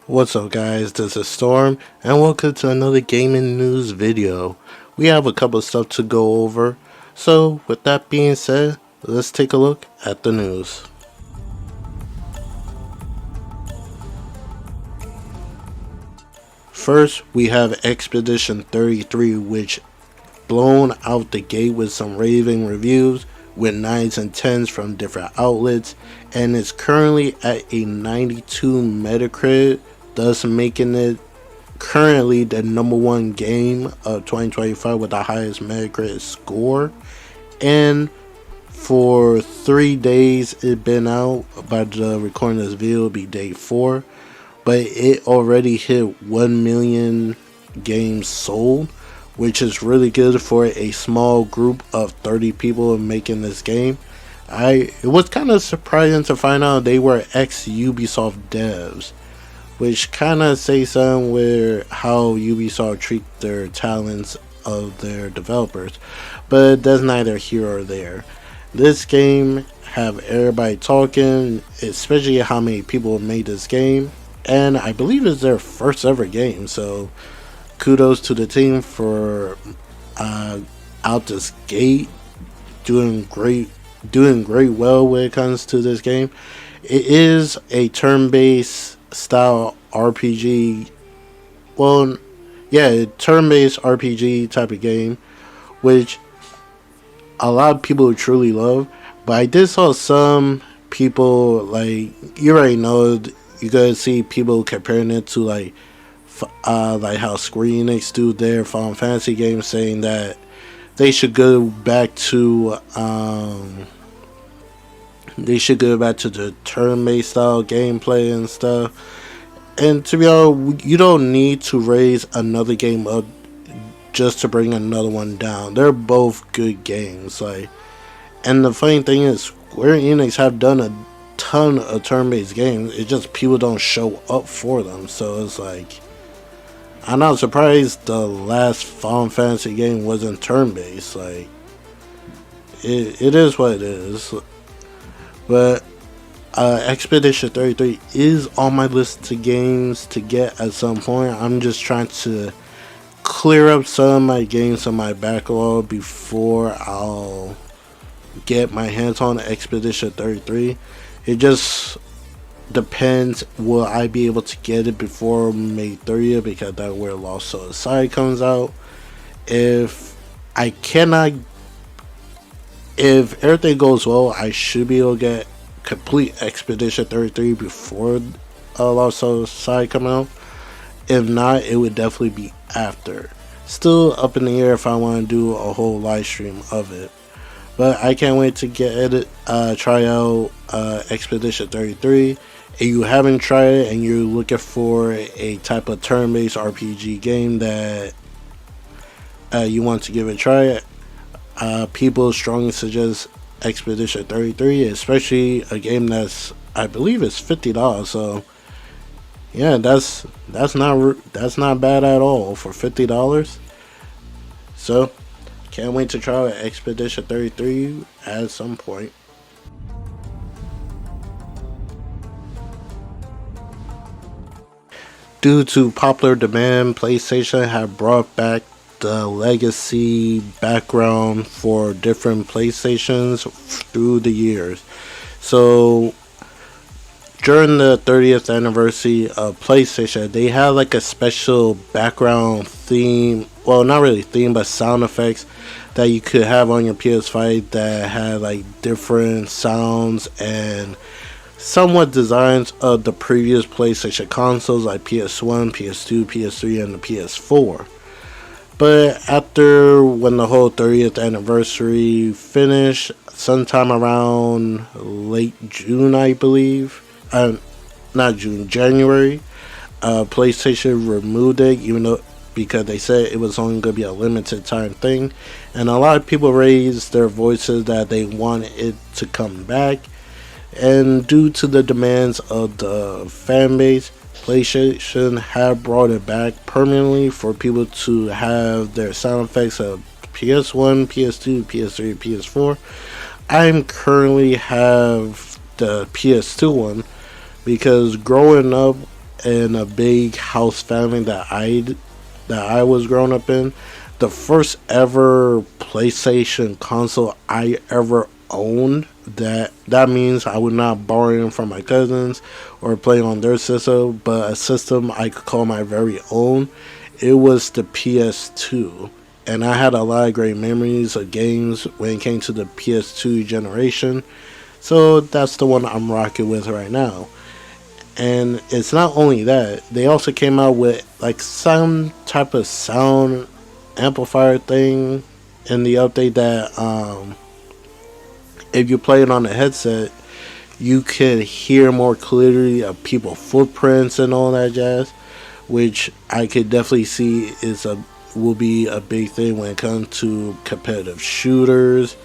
What's up guys, this is Storm and welcome to another gaming news video. We have a couple of stuff to go over, so with that being said, let's take a look at the news. First, we have Expedition 33, which blown out the gate with some raving reviews with 9s and 10s from different outlets, and it's currently at a 92 Metacritic, thus making it currently the #1 game of 2025 with the highest Metacritic score. And for 3 days it's been out. By the recording of this video, it'll be day 4, but it already hit 1 million games sold, which is really good for a small group of 30 people making this game. It was kind of surprising to find out they were ex-Ubisoft devs, which kind of say something with how Ubisoft treat their talents of their developers, but that's neither here or there. This game have everybody talking, especially how many people made this game, and I believe it's their first ever game, so kudos to the team for out this gate doing great well when it comes to this game. It is a turn-based style RPG. Well, yeah, turn-based RPG type of game, which a lot of people truly love. But I did saw some people, like, you already know, you gotta see people comparing it to like how Square Enix do their Final Fantasy games, saying that they should go back to the turn-based style gameplay and stuff. And to be honest, you don't need to raise another game up just to bring another one down. They're both good games. And the funny thing is, Square Enix have done a ton of turn-based games. It's just people don't show up for them. So it's like, I'm not surprised the last Final Fantasy game wasn't turn-based. Like, it is what it is. But Expedition 33 is on my list of games to get at some point. I'm just trying to clear up some of my games on my backlog before I'll get my hands on Expedition 33. It just depends, will I be able to get it before May 30th, because that's where Lost Soul Aside comes out. If everything goes well, I should be able to get complete Expedition 33 before Lost Soul Aside come out. If not, it would definitely be after. Still up in the air if I want to do a whole live stream of it. But I can't wait to get it, try out Expedition 33. If you haven't tried it and you're looking for a type of turn-based RPG game that you want to give it a try, people strongly suggest Expedition 33, especially a game that's, I believe it's $50. So yeah, that's not bad at all for $50. So can't wait to try out Expedition 33 at some point. Due to popular demand, PlayStation have brought back the legacy background for different PlayStations through the years. So during the 30th anniversary of PlayStation, they had like a special background theme, well, not really theme, but sound effects that you could have on your PS5 that had like different sounds and somewhat designs of the previous PlayStation consoles, like PS1, PS2, PS3, and the PS4. But after, when the whole 30th anniversary finished, sometime around late June, I believe, not June, January, PlayStation removed it, even though, because they said it was only going to be a limited time thing. And a lot of people raised their voices that they wanted it to come back. And due to the demands of the fan base, PlayStation have brought it back permanently for people to have their sound effects of PS1, PS2, PS3, PS4. I currently have the PS2 one, because growing up in a big house family that I was growing up in. The first ever PlayStation console I ever owned. That means I would not borrow them from my cousins or play on their system, but a system I could call my very own. It was the PS2, and I had a lot of great memories of games when it came to the PS2 generation. So that's the one I'm rocking with right now. And it's not only that, they also came out with like some type of sound amplifier thing in the update that if you play it on a headset, you can hear more clearly of people's footprints and all that jazz, which I could definitely see will be a big thing when it comes to competitive shooters,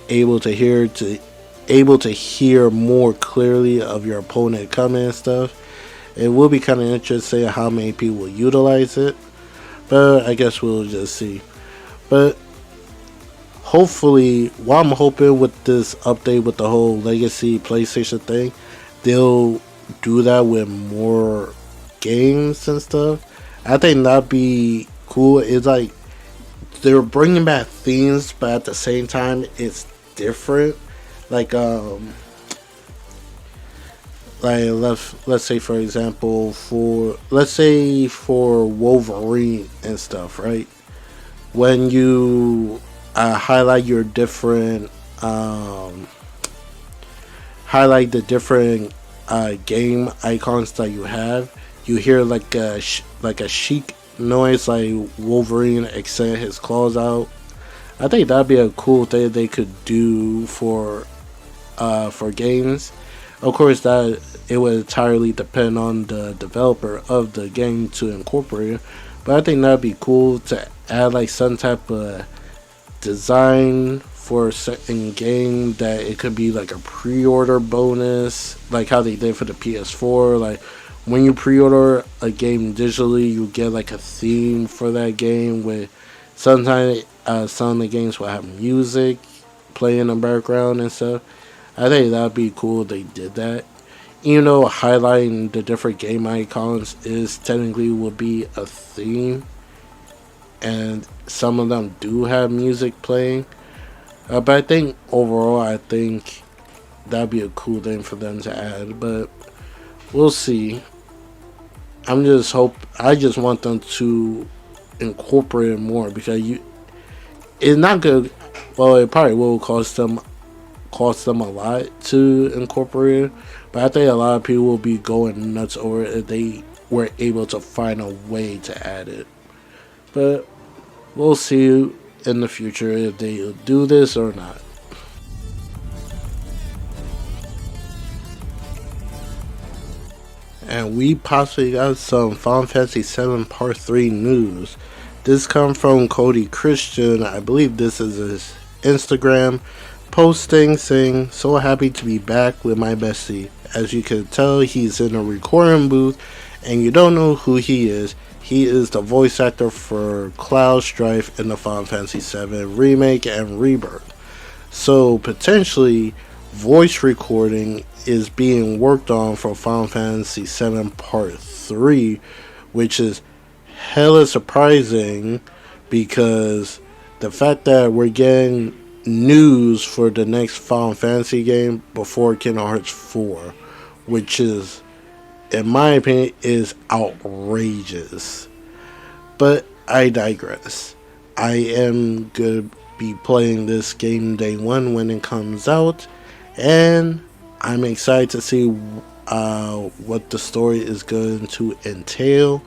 able to hear to able to hear more clearly of your opponent coming and stuff. It will be kind of interesting how many people will utilize it, but I guess we'll just see. But hopefully, what I'm hoping with this update with the whole legacy PlayStation thing, they'll do that with more games and stuff. I think that'd be cool. It's like they're bringing back themes, but at the same time, it's different. Like let's say for example for Wolverine and stuff, right? When you highlight your different highlight the different game icons that you have, you hear like a chic noise, like Wolverine extend his claws out. I think that'd be a cool thing they could do for games. Of course, that it would entirely depend on the developer of the game to incorporate it. But I think that'd be cool to add like some type of design for a certain game, that it could be like a pre-order bonus, like how they did for the PS4. Like when you pre-order a game digitally, you get like a theme for that game. With sometimes some of the games will have music playing in the background and stuff. I think that'd be cool if they did that. You know, highlighting the different game icons is technically would be a theme, and some of them do have music playing. But I think overall, I think that'd be a cool thing for them to add. But we'll see. I just want them to incorporate it more, because it's not good. Well, it probably will cost them a lot to incorporate it, but I think a lot of people will be going nuts over it if they were able to find a way to add it. But we'll see in the future if they do this or not. And we possibly got some Final Fantasy 7 Part 3 news. This comes from Cody Christian. I believe this is his Instagram posting saying, "So happy to be back with my bestie. As you can tell, he's in a recording booth, and you don't know who he is. He is the voice actor for Cloud Strife in the Final Fantasy 7 Remake and Rebirth. So potentially, voice recording is being worked on for Final Fantasy 7 Part 3, which is hella surprising, because the fact that we're getting news for the next Final Fantasy game before Kingdom Hearts 4, which is, in my opinion, is outrageous. But I digress. I am going to be playing this game day one when it comes out, and I'm excited to see what the story is going to entail.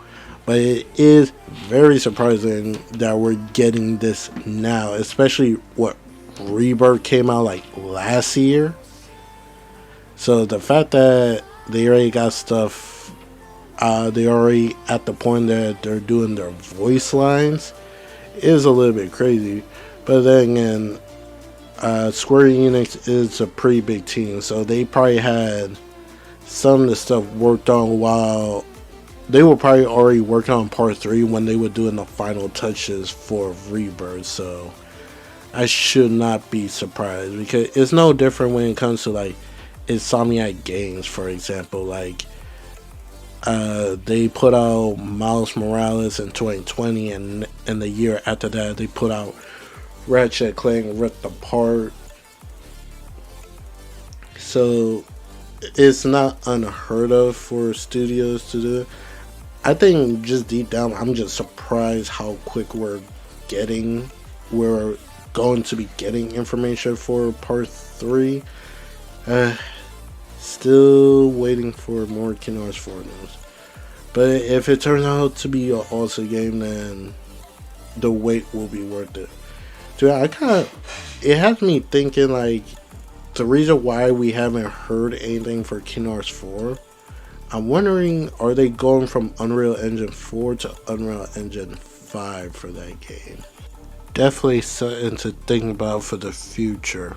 But it is very surprising that we're getting this now, especially what Rebirth came out like last year. So the fact that they already got stuff, they already at the point that they're doing their voice lines, is a little bit crazy. But then again, Square Enix is a pretty big team, so they probably had some of the stuff worked on while they were probably already working on Part 3 when they were doing the final touches for Rebirth. So I should not be surprised, because it's no different when it comes to like Insomniac Games, for example. Like They put out Miles Morales in 2020, and in the year after that, they put out Ratchet Clank Rift Apart. So it's not unheard of for studios to do. I think just deep down, I'm just surprised how quick we're going to be getting information for part 3. Uh, Still waiting for more Kingdom Hearts 4 news. But if it turns out to be an awesome game, then the wait will be worth it. So it has me thinking like the reason why we haven't heard anything for Kingdom Hearts 4. I'm wondering, are they going from Unreal Engine 4 to Unreal Engine 5 for that game? Definitely something to think about for the future.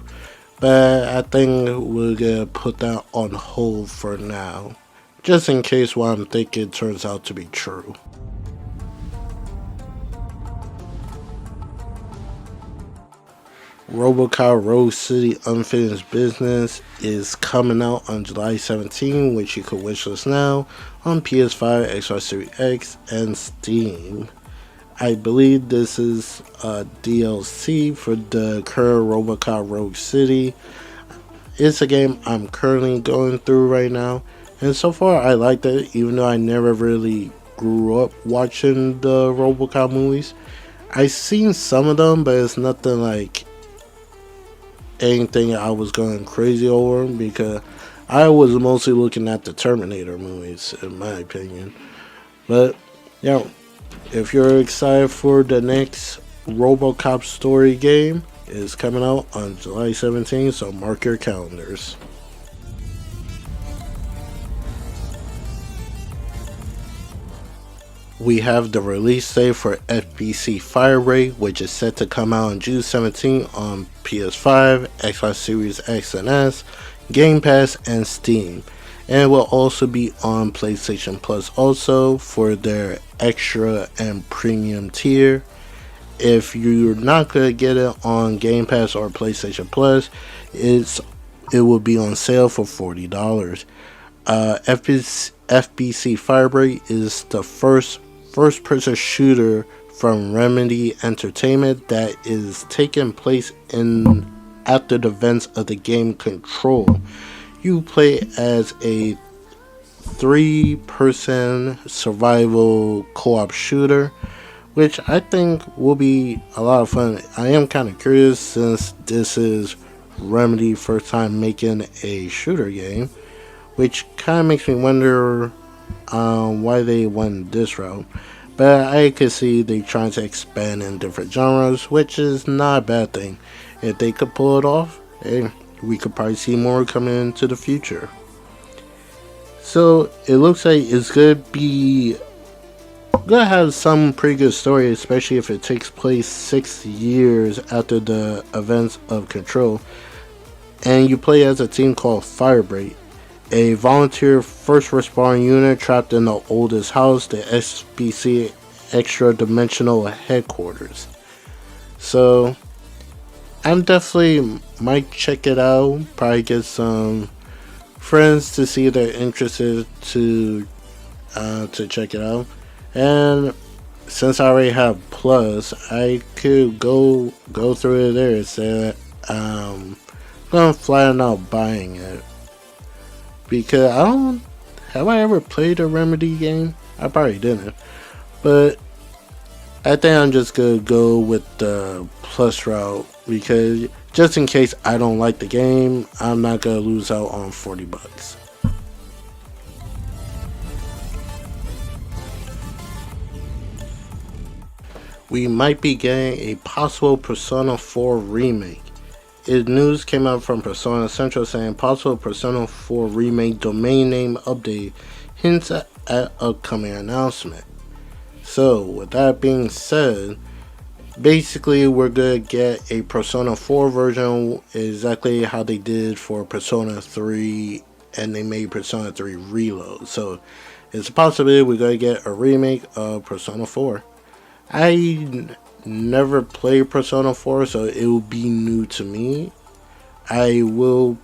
But I think we're gonna put that on hold for now, just in case what I'm thinking turns out to be true. Robocop Rogue City Unfinished Business is coming out on July 17, which you can wishlist now on PS5, Xbox Series X, and Steam. I believe this is a DLC for the current Robocop Rogue City. It's a game I'm currently going through right now, and so far I liked it, even though I never really grew up watching the Robocop movies. I've seen some of them, but it's nothing like anything I was going crazy over, because I was mostly looking at the Terminator movies, in my opinion. But yeah, if you're excited for the next Robocop story game, it's coming out on July 17th, so mark your calendars. We have the release date for RBC Firebreak, which is set to come out on June 17th on PS5, Xbox Series X and S, Game Pass, and Steam. And it will also be on PlayStation Plus also for their extra and premium tier. If you're not going to get it on Game Pass or PlayStation Plus, it will be on sale for $40. FBC Firebreak is the first-person shooter from Remedy Entertainment that is taking place after the events of the game Control. You play as a 3-person survival co-op shooter, which I think will be a lot of fun. I am kind of curious, since this is Remedy first time making a shooter game, which kind of makes me wonder why they went this route. But I could see they trying to expand in different genres, which is not a bad thing. If they could pull it off, hey, we could probably see more coming into the future. So it looks like it's gonna have some pretty good story, especially if it takes place 6 years after the events of Control. And you play as a team called Firebreak, a volunteer first responder unit trapped in the oldest house, the SBC Extra Dimensional Headquarters. So I'm definitely might check it out. Probably get some friends to see if they're interested to check it out. And since I already have Plus, I could go through it there and say that I'm gonna flat out buying it, because have I ever played a Remedy game? I probably didn't, but I think I'm just gonna go with the Plus route, because just in case I don't like the game, I'm not gonna lose out on $40. We might be getting a possible Persona 4 remake. News came out from Persona Central saying possible Persona 4 remake domain name update hints at upcoming announcement. So with that being said, basically we're gonna get a Persona 4 version exactly how they did for Persona 3, and they made Persona 3 Reload. So it's a possibility we're gonna get a remake of Persona 4. I never played Persona 4, so it will be new to me. I will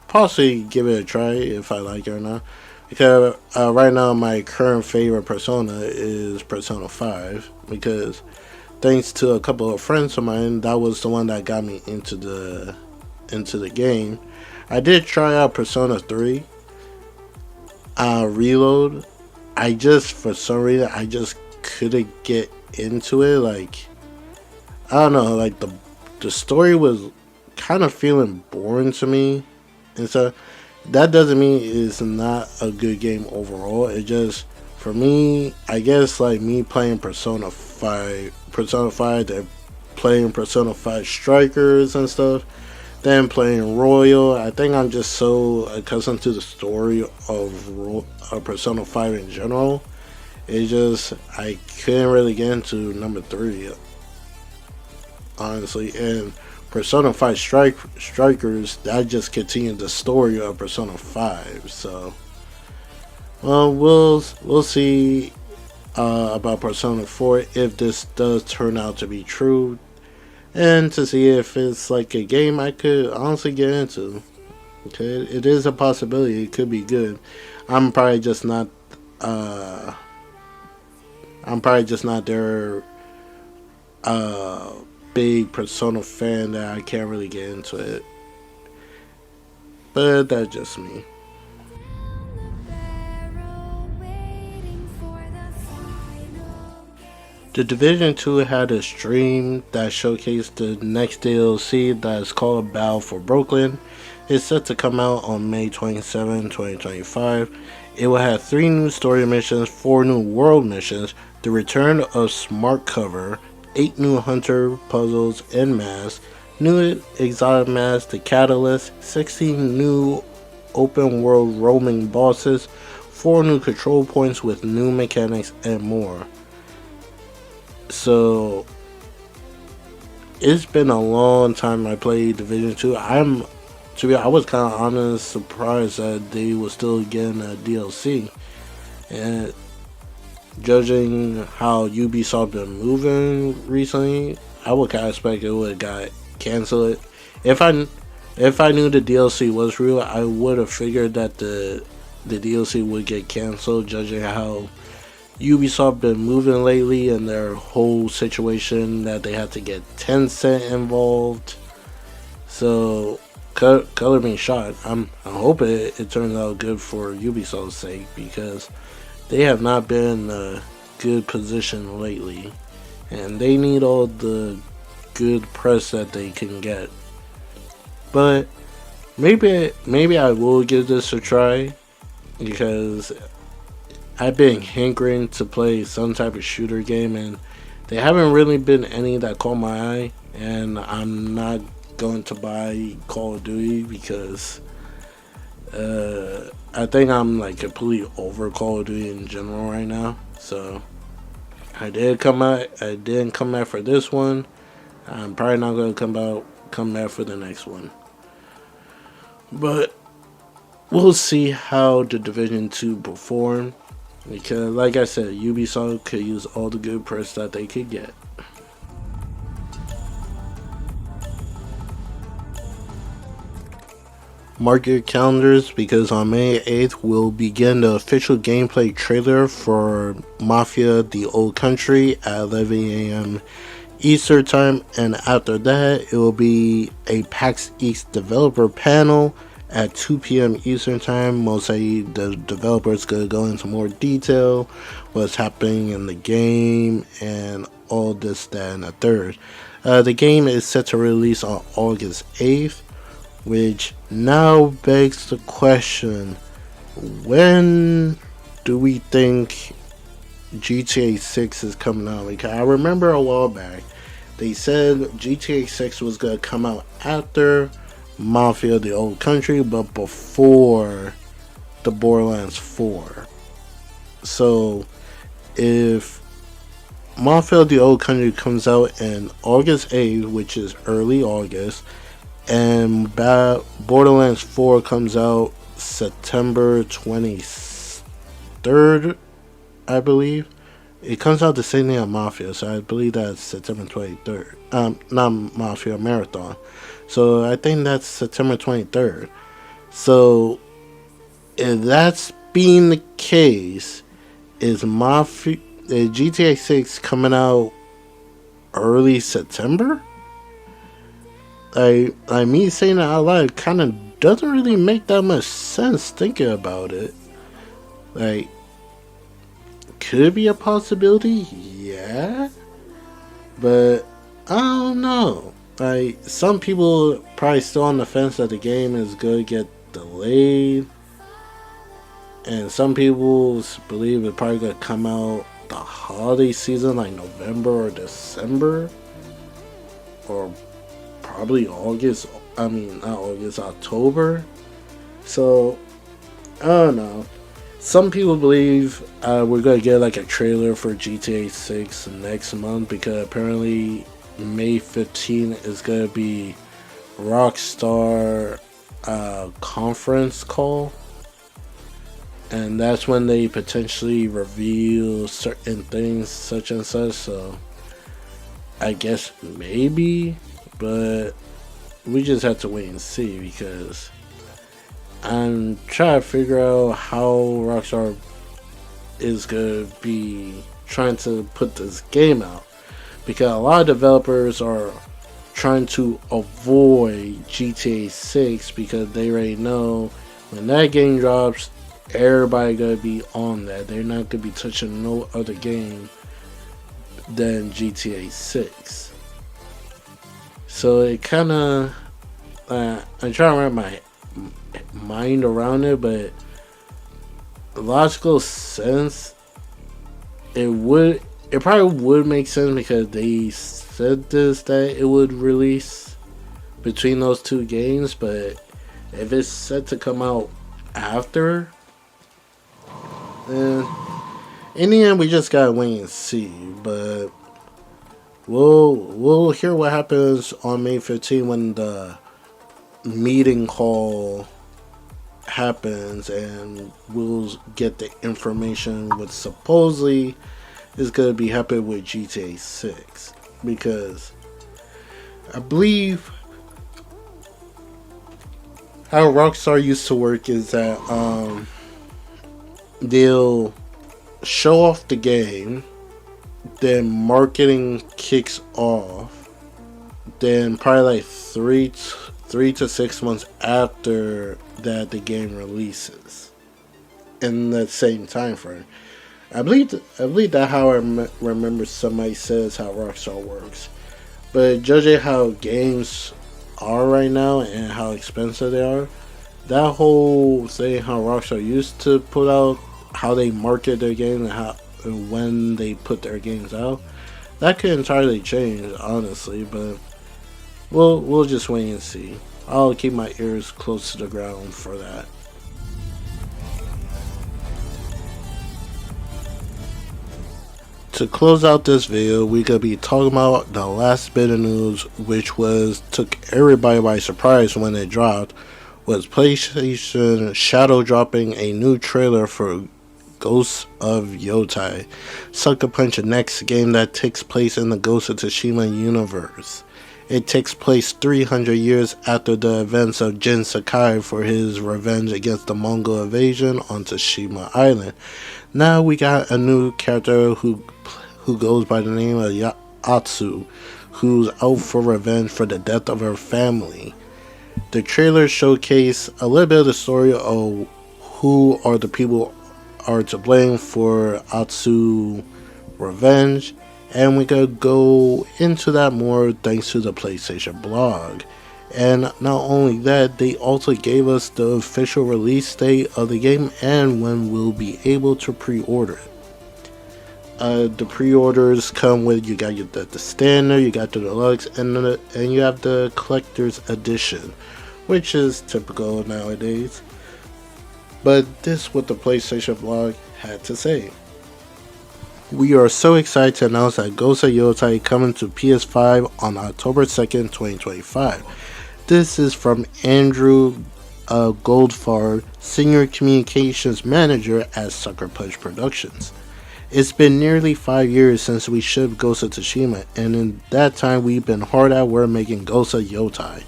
possibly give it a try if I like it or not. Because right now my current favorite Persona is Persona 5 because thanks to a couple of friends of mine, that was the one that got me into the game. I did try out Persona 3 Reload. I just for some reason I just couldn't get into it. Like I don't know, like the story was kind of feeling boring to me, and so that doesn't mean it's not a good game overall. It just for me, I guess like me playing Persona 5, then playing Persona 5 Strikers and stuff, then playing Royal. I think I'm just so accustomed to the story of Persona 5 in general. It just I couldn't really get into number 3 honestly, and Persona 5 Strikers, that just continued the story of Persona 5. So, well, we'll see about Persona 4 if this does turn out to be true, and to see if it's like a game I could honestly get into. Okay, it is a possibility. It could be good. I'm probably just not. Uh, I'm probably just not their big Persona fan that I can't really get into it. But that's just me. The Division 2 had a stream that showcased the next DLC that is called Battle for Brooklyn. It's set to come out on May 27, 2025. It will have 3 new story missions, 4 new world missions, the return of Smart Cover, 8 new hunter puzzles and masks, new exotic masks, the Catalyst, 16 new open world roaming bosses, 4 new control points with new mechanics, and more. So it's been a long time I played Division 2. I was kind of honest surprised that they were still getting a DLC. And judging how Ubisoft been moving recently, I would kind of expect it would have got canceled. If I knew the DLC was real, I would have figured that the DLC would get canceled. Judging how Ubisoft been moving lately and their whole situation that they had to get Tencent involved. So color me shocked. I hope it turns out good for Ubisoft's sake because they have not been in a good position lately, and they need all the good press that they can get. But maybe I will give this a try because I've been hankering to play some type of shooter game, and there haven't really been any that caught my eye. And I'm not going to buy Call of Duty because I think I'm like completely over Call of Duty in general right now. So I didn't come out for this one. I'm probably not gonna come back for the next one. But we'll see how the Division 2 perform. Because like I said, Ubisoft could use all the good press that they could get. Mark your calendars because on May 8th we'll begin the official gameplay trailer for Mafia The Old Country at 11 a.m. Eastern Time, and after that it will be a PAX East developer panel at 2 p.m. Eastern Time. Most likely the developers gonna go into more detail, what's happening in the game, and all this, that, and the third. The game is set to release on August 8th, which now begs the question, when do we think GTA 6 is coming out? Because I remember a while back, they said GTA 6 was going to come out after Mafia The Old Country, but before the Borderlands 4. So, if Mafia The Old Country comes out in August 8th, which is early August, and Borderlands 4 comes out September 23rd, I believe. It comes out the same day as Mafia, so I believe that's September 23rd. Not Mafia, Marathon. So I think that's September 23rd. So if that's being the case, is GTA 6 coming out early September? Me saying that out loud kind of doesn't really make that much sense thinking about it. Like, could it be a possibility? Yeah. But, I don't know. Like, some people probably still on the fence that the game is going to get delayed. And some people believe it's probably going to come out the holiday season, like November or December. Or probably August. I mean, not August, October. So, I don't know. Some people believe we're going to get like a trailer for GTA 6 next month, because apparently May 15th is going to be Rockstar conference call. And that's when they potentially reveal certain things, such and such. So, I guess maybe, but we just have to wait and see, because I'm trying to figure out how Rockstar is going to be trying to put this game out, because a lot of developers are trying to avoid GTA 6 because they already know when that game drops, everybody going to be on that. They're not going to be touching no other game than GTA 6. So it kind of, I'm trying to wrap my mind around it, but logical sense, it probably would make sense, because they said that it would release between those two games. But if it's set to come out after, then in the end we just gotta wait and see. But we'll hear what happens on May 15th when the meeting call happens, and we'll get the information what supposedly is going to be happening with GTA 6, because I believe how Rockstar used to work is that they'll show off the game, then marketing kicks off, then probably like 3 to 6 months after that the game releases in that same time frame. I believe that how I remember somebody says how Rockstar works. But judging how games are right now and how expensive they are, that whole thing how Rockstar used to put out, how they market their games and how when they put their games out, that could entirely change, honestly. But we'll just wait and see. I'll keep my ears close to the ground for that. To close out this video, we could be talking about the last bit of news, which took everybody by surprise when it dropped, was PlayStation shadow dropping a new trailer for Ghost of Yotei, Sucker Punch, the next game that takes place in the Ghost of Tsushima universe. It takes place 300 years after the events of Jin Sakai for his revenge against the Mongol invasion on Tsushima Island. Now we got a new character who goes by the name of Atsu, who's out for revenge for the death of her family. The trailer showcased a little bit of the story of who are the people are to blame for Atsu's revenge, and we could go into that more thanks to the PlayStation blog. And not only that, they also gave us the official release date of the game and when we'll be able to pre-order it. The pre-orders come with, you got the standard, you got the deluxe, and you have the collector's edition, which is typical nowadays. But this is what the PlayStation blog had to say. We are so excited to announce that Ghost of Yotei coming to PS5 on October 2nd, 2025. This is from Andrew Goldfarb, Senior Communications Manager at Sucker Punch Productions. It's been nearly 5 years since we shipped Ghost of Tsushima, and in that time we've been hard at work making Ghost of Yotei.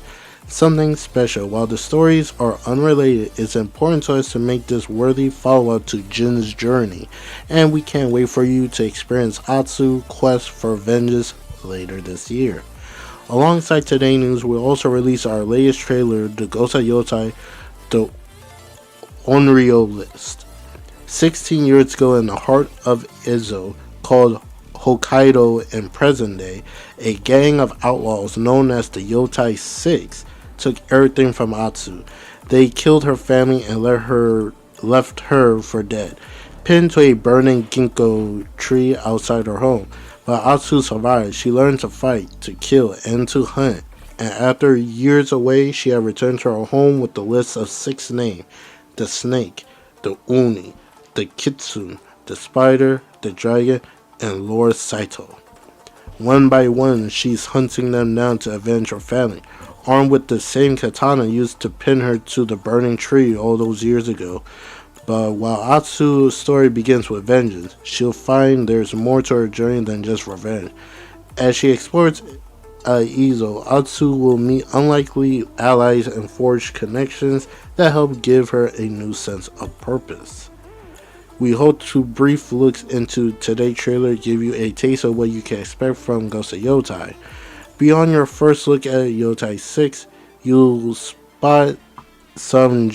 something special. While the stories are unrelated, it's important to us to make this worthy follow-up to Jin's journey, and we can't wait for you to experience Atsu's quest for vengeance later this year. Alongside today's news, we'll also release our latest trailer, the Ghost of Yotei, the Onryo List. 16 years ago in the heart of Ezo, called Hokkaido in present day, a gang of outlaws known as the Yotei 6 took everything from Atsu. They killed her family and left her for dead, pinned to a burning ginkgo tree outside her home. But Atsu survived. She learned to fight, to kill, and to hunt. And after years away, she had returned to her home with the list of 6 names: the snake, the uni, the kitsune, the spider, the dragon, and Lord Saito. One by one, she's hunting them down to avenge her family, armed with the same katana used to pin her to the burning tree all those years ago. But while Atsu's story begins with vengeance, she'll find there's more to her journey than just revenge. As she explores Ezo, Atsu will meet unlikely allies and forge connections that help give her a new sense of purpose. We hope to brief looks into today's trailer give you a taste of what you can expect from Ghost of Yotei. Beyond your first look at Yotei 6, you'll spot some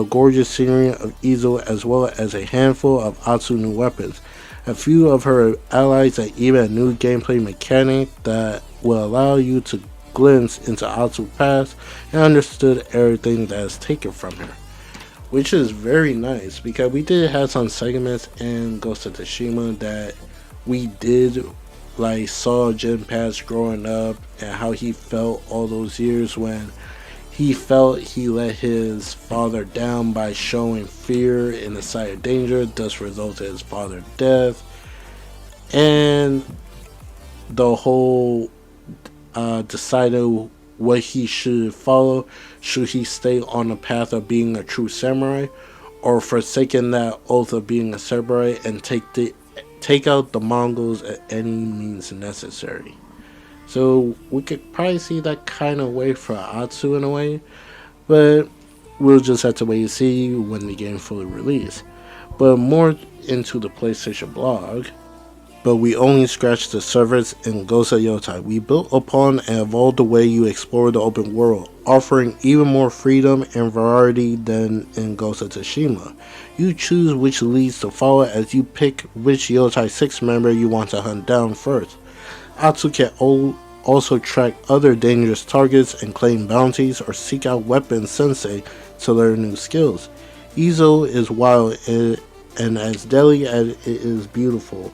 gorgeous scenery of Ezo as well as a handful of Atsu new weapons, a few of her allies, and even a new gameplay mechanic that will allow you to glimpse into Atsu's past and understood everything that is taken from her. Which is very nice, because we did have some segments in Ghost of Tsushima that we did saw Jin past growing up and how he felt all those years when he felt he let his father down by showing fear in the sight of danger, thus resulted in his father's death. And the whole decided what he should follow. Should he stay on the path of being a true samurai, or forsaken that oath of being a samurai and take out the Mongols at any means necessary? So we could probably see that kind of way for Atsu in a way, but we'll just have to wait and see when the game fully released. But more into the PlayStation blog. But we only scratched the surface in Ghost of Yotei. We built upon and evolved the way you explore the open world, offering even more freedom and variety than in Ghost of Tsushima. You choose which leads to follow as you pick which Yotei 6 member you want to hunt down first. Atsu can also track other dangerous targets and claim bounties or seek out weapons sensei to learn new skills. Ezo is wild and as deadly as it is beautiful.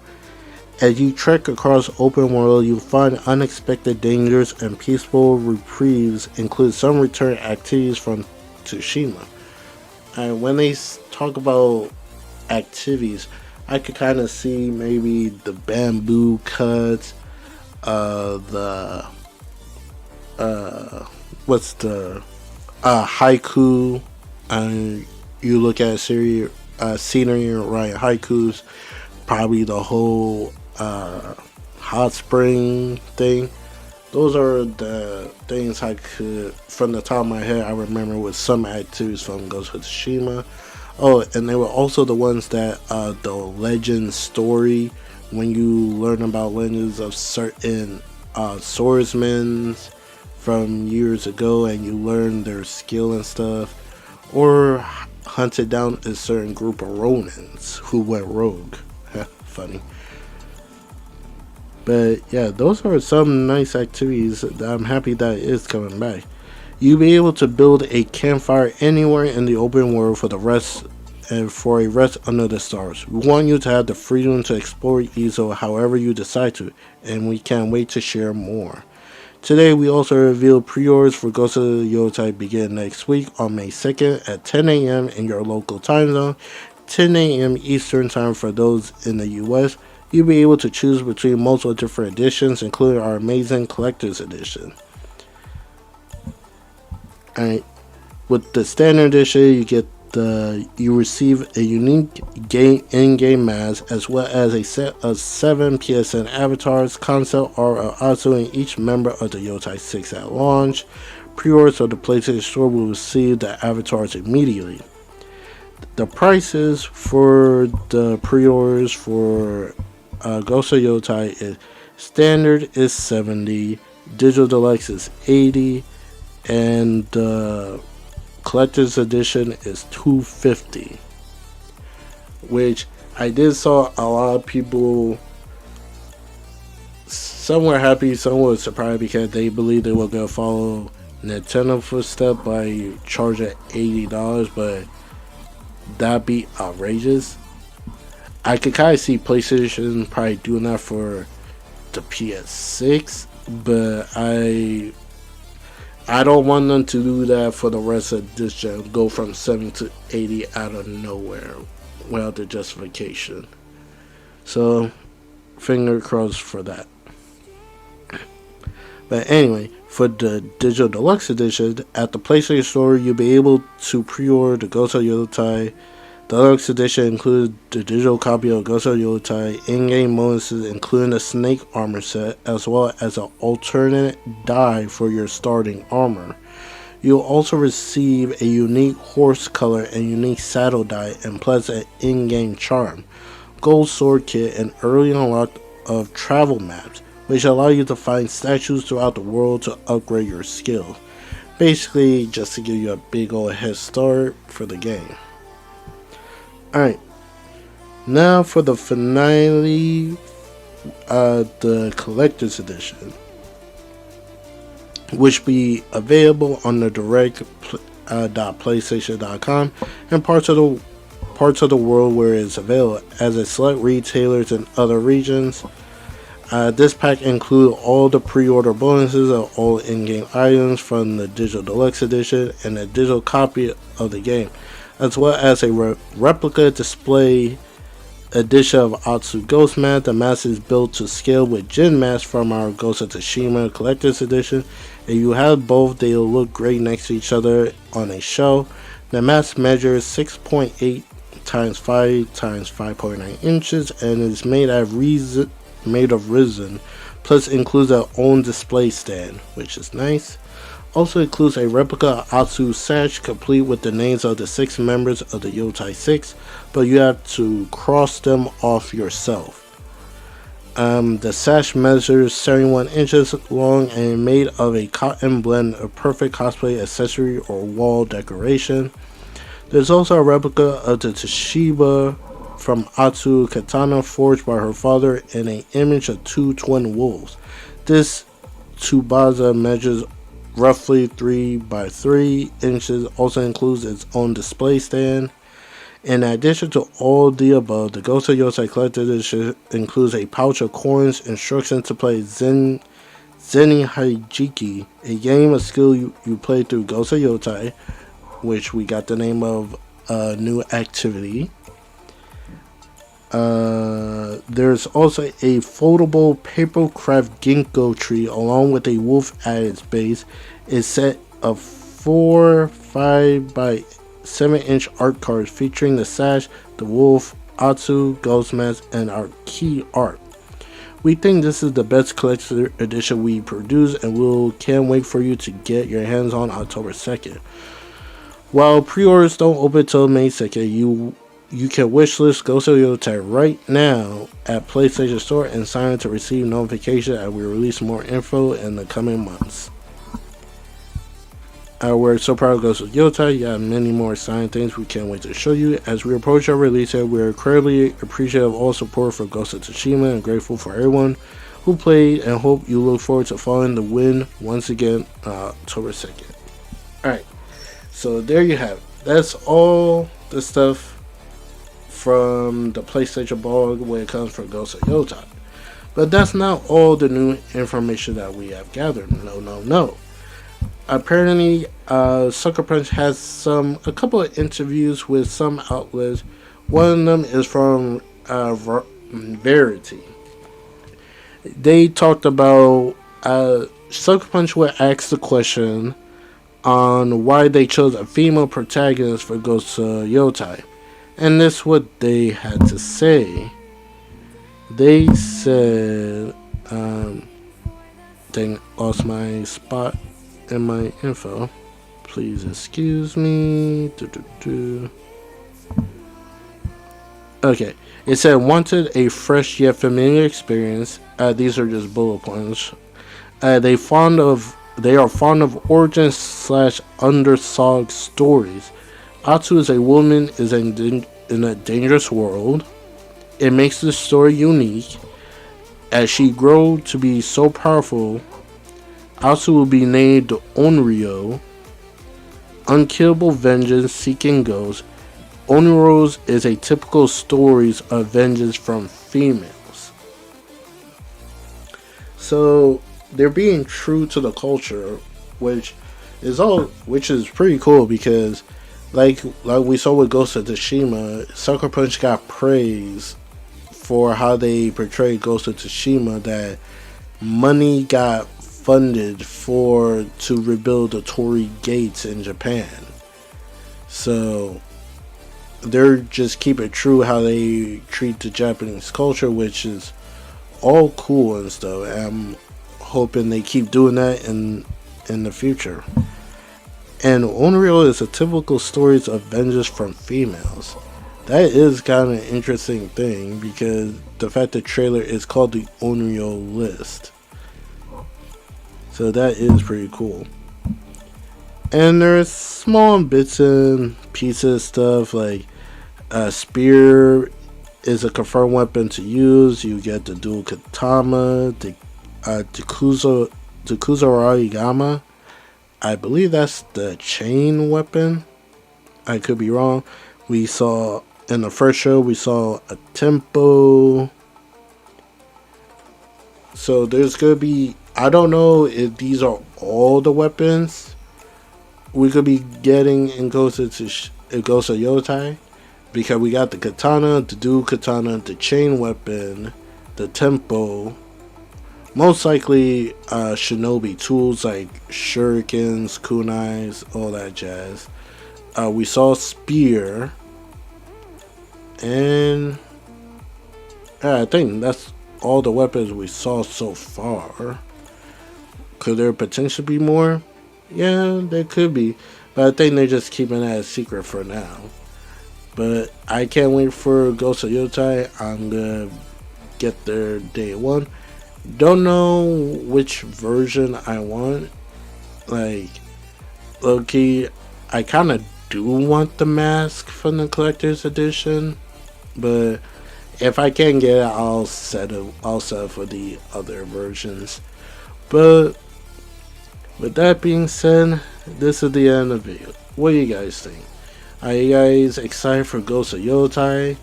As you trek across open world, you'll find unexpected dangers and peaceful reprieves include some return activities from Tsushima. And when they talk about activities, I could kind of see maybe the bamboo cuts, haiku, and you look at scenery and write haikus, probably the whole hot spring thing. Those are the things I could, from the top of my head, I remember with some activities from Ghost of Tsushima. Oh, and they were also the ones that the legend story, when you learn about legends of certain swordsmen from years ago and you learn their skill and stuff, or hunted down a certain group of Ronins who went rogue. Funny. But yeah, those are some nice activities that I'm happy that is coming back. You'll be able to build a campfire anywhere in the open world for a rest under the stars. We want you to have the freedom to explore Ezo however you decide to, and we can't wait to share more. Today we also revealed pre-orders for Ghost of Yotei begin next week on May 2nd at 10 a.m. in your local time zone, 10 a.m. Eastern time for those in the US. You'll be able to choose between multiple different editions, including our amazing collector's edition. Alright, with the standard edition, you receive a unique in-game mask as well as a set of 7 PSN avatars, concept art of Atsu and each member of the Yotei 6 at launch. pre-orders of the PlayStation Store will receive the avatars immediately. The prices for the pre-orders for Ghost of Yotei is standard is $70, digital deluxe is $80, and the collector's edition is $250. Which I did saw a lot of people. Some were happy, some were surprised because they believed they were gonna follow Nintendo footsteps by charging $80, but that'd be outrageous. I could kind of see PlayStation probably doing that for the PS6, but I don't want them to do that for the rest of this gen. Go from 70 to 80 out of nowhere without the justification. So, finger crossed for that. But anyway, for the Digital Deluxe Edition, at the PlayStation Store, you'll be able to pre-order the Ghost of Yotei. The Deluxe Edition includes the digital copy of Ghost of Yotei, in-game bonuses including the Snake armor set, as well as an alternate dye for your starting armor. You'll also receive a unique horse color and unique saddle dye, and plus an in-game charm, gold sword kit, and early unlock of travel maps, which allow you to find statues throughout the world to upgrade your skill. Basically, just to give you a big old head start for the game. Alright, now for the finale, the Collector's Edition, which will be available on the direct.playstation.com and parts of the world where it's available as a select retailers in other regions. This pack includes all the pre-order bonuses of all in-game items from the Digital Deluxe Edition and a digital copy of the game, as well as a replica display edition of Atsu Ghost Mask. The mask is built to scale with Jin Mask from our Ghost of Tsushima Collector's Edition. If you have both, they'll look great next to each other on a shelf. The mask measures 6.8 times 5 times 5.9 inches and is made of resin, plus includes our own display stand, which is nice. Also includes a replica of Atsu sash complete with the names of the 6 members of the Yotei 6, but you have to cross them off yourself. The sash measures 71 inches long and made of a cotton blend, a perfect cosplay accessory or wall decoration. There's also a replica of the Toshiba from Atsu Katana forged by her father and an image of 2 twin wolves. This Tsubasa measures roughly 3 by 3 inches, also includes its own display stand. In addition to all the above, the Ghost of Yotei Collector's Edition includes a pouch of coins, instructions to play Zeni Hijiki, a game of skill you play through Ghost of Yotei, which we got the name of a new activity. There's also a foldable papercraft ginkgo tree along with a wolf at its base. It's set of 4 5 by 7-inch art cards featuring the sash, the wolf, Atsu, Ghost Mask, and our key art. We think this is the best collector edition we produce, and can't wait for you to get your hands on October 2nd. While pre-orders don't open till May 2nd, you can wishlist Ghost of Yotei right now at PlayStation Store and sign up to receive notification as we release more info in the coming months. We're so proud of Ghost of Yotei. You have many more exciting things we can't wait to show you. As we approach our release date, we are incredibly appreciative of all support for Ghost of Tsushima and grateful for everyone who played, and hope you look forward to following the win once again October 2nd. Alright, so there you have it. That's all the stuff from the PlayStation blog when it comes for Ghost of Yotei. But that's not all the new information that we have gathered. No. Apparently, Sucker Punch has a couple of interviews with some outlets. One of them is from Verity. They talked about Sucker Punch would ask the question on why they chose a female protagonist for Ghost of Yotei. And this is what they had to say. They said, dang, lost my spot in my info. Please excuse me. Okay, it said wanted a fresh yet familiar experience. These are just bullet points. They are fond of origin slash underdog stories. Atsu is a woman in a dangerous world. It makes the story unique. As she grows to be so powerful, Atsu will be named Onryo, unkillable vengeance seeking ghost. Onryo's is a typical stories of vengeance from females. So they're being true to the culture, which is pretty cool because like we saw with Ghost of Tsushima, Sucker Punch got praise for how they portrayed Ghost of Tsushima, that money got funded to rebuild the Torii gates in Japan. So they're just keep it true how they treat the Japanese culture, which is all cool and stuff. And I'm hoping they keep doing that in the future. And Onryo is a typical stories of vengeance from females. That is kind of an interesting thing because the fact the trailer is called the Onryo list. So that is pretty cool. And there's small bits and pieces stuff like spear is a confirmed weapon to use. You get the dual katana, the Kuzarigama. I believe that's the chain weapon. I could be wrong. We saw in the first show we saw a tempo. So there's gonna be, I don't know if these are all the weapons we could be getting in Ghost of Yotei, because we got the katana, the dual katana, the chain weapon, the tempo, most likely shinobi tools like shurikens, kunais, all that jazz. We saw spear, and I think that's all the weapons we saw so far. Could there potentially be more? Yeah, there could be, but I think they're just keeping that a secret for now. But I can't wait for Ghost of Yotei. I'm gonna get there day one. Don't know which version I want. Like, low-key, I kind of do want the mask from the collector's edition, but if I can get it, I'll settle for the other versions. But with that being said, this is the end of the video. What do you guys think? Are you guys excited for Ghost of Yotei?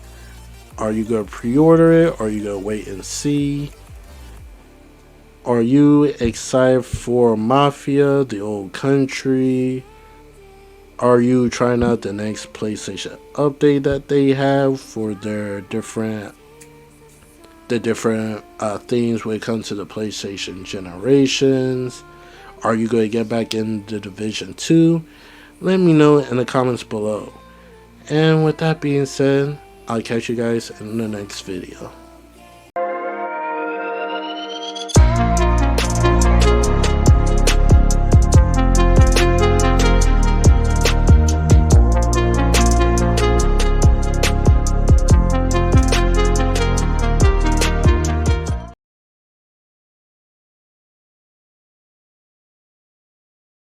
Are you gonna pre-order it? Or are you gonna wait and see? Are you excited for Mafia The Old Country? Are you trying out the next PlayStation update that they have for their different themes when it comes to the PlayStation generations? Are you going to get back into Division 2? Let me know in the comments below. And with that being said, I'll catch you guys in the next video.